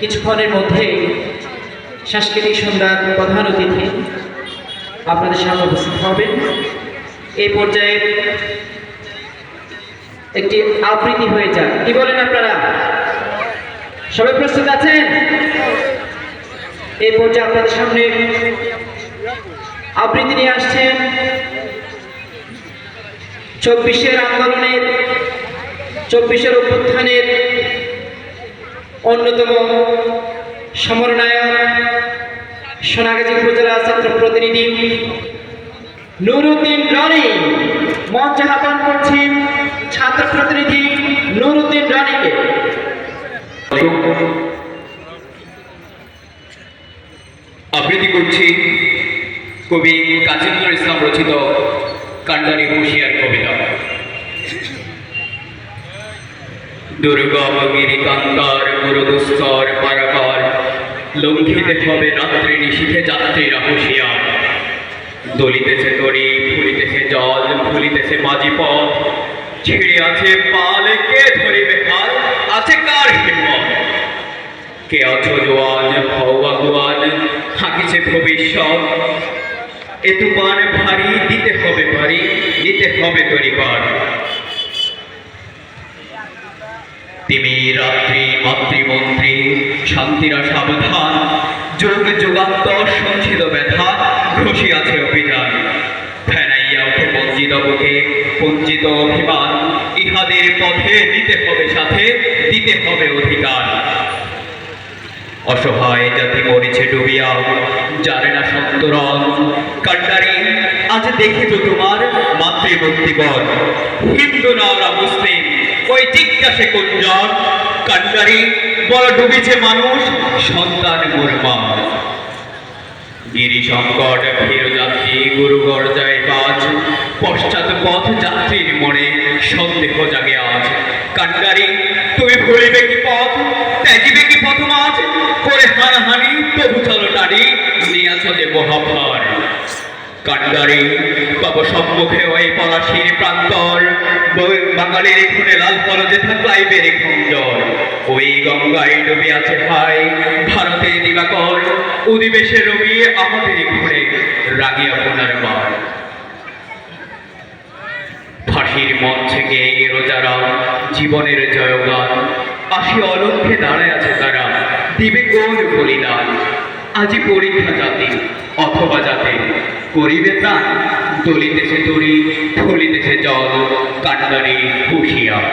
কিছুক্ষণের মধ্যে সাংস্কৃতিক সন্ধ্যার প্রধান অতিথি আপনাদের সামনে উপস্থিত হবেন। এই পর্যায়ে একটি আবৃত্তি হয়ে যাক, কি বলেন আপনারা? সবাই প্রস্তুত আছেন? এই পর্যায়ে আপনাদের সামনে আবৃত্তি নিয়ে আসছেন 24-এর আন্দোলনের, 24-এর অভ্যুত্থানের অন্যতম সমরনায়ক, সোনাগাজী উপজেলা ছাত্র প্রতিনিধি নুরুদ্দিন রনি। মঞ্চে আহ্বান করছি ছাত্র প্রতিনিধি নুরুদ্দিন রনিকে। আবৃত্তি করছি কবি কাজী নজরুল ইসলাম রচিত কান্ডারি হুঁশিয়ার কবিতা। দুর্গম গিরিকান্তার গুরুদুস্তর পারাপার লঙ্ঘিতে হবে রাত্রি নিশীথে যাত্রীরা হুঁশিয়ার। দলিতেছে তরি, ফুলিতেছে জল, ফুলিতেছে মাঝি পথ, ছিঁড়ে আছে পাল, কে ধরিবে হাল, আছে কার হিম্মত? কে আছো জোয়ান, হও আগুয়ান, থাকিছে ভবিষ্যৎ। এ তুফান ভারী, দিতে হবে ভারী, নিতে হবে তরিপার। তিমি রাত্রি মাতৃমন্ত্রী, শান্তিরা সাবধান, যুগ যুগান্তর সঞ্চিত ব্যথা, ঘষি আছে অভিযান। ফেরাইয়া ওঠে বঞ্চিত বুকে বঞ্চিত অভিমান, ইহাদের পথে নিতে হবে সাথে, দিতে হবে অধিকার। অসহায় জাতি মরিছে ডুবিয়া, জানে না সন্তরণ। কান্ডারি আজ দেখিব তোমার মাতৃমূর্তিবন। হিন্দু না মুসলিম, ওই জিজ্ঞাসে কুঞ্জন। কান্ডারি বল ডুবিছে মানুষ, সন্তান মুরমান। গিরি সংকট ফির যাত্রী, গুরু গর্জায় কাজ, পশ্চাৎ পথ যাত্রীর মনে সন্দেহ জাগে আজ। কান্ডারি তুমি ভুলিবে কি পথ, ত্যাজিবে কি পথ মাঝ, করে হানাহানি তবু চলো নারী, নিয়াছ যে মহাভার। কান্ডারি তব সম্মুখে ওই পলাশির প্রান্তর, বাঙালির খুনে লাল ফলজে থাকলাইবের খঞ্জর। ওই গঙ্গায় ডুবে আছে হাই ভারতের দিবাকর, উদিবেশে রবি আমাদের ঘুরে রাগি আপনার মার। ফাঁসির মঞ্চে গেয়ে গেল যারা জীবনের জয়গান, আসি অলক্ষ্যে দাঁড়ায় আছে তারা, দিবে কোন বলিদান। আজি পরীক্ষা জাতি অথবা যাতে করিবে প্রাণ, দলিতেছে তরি, ফলিতেছে জল, কান্ডারি হুঁশিয়ার।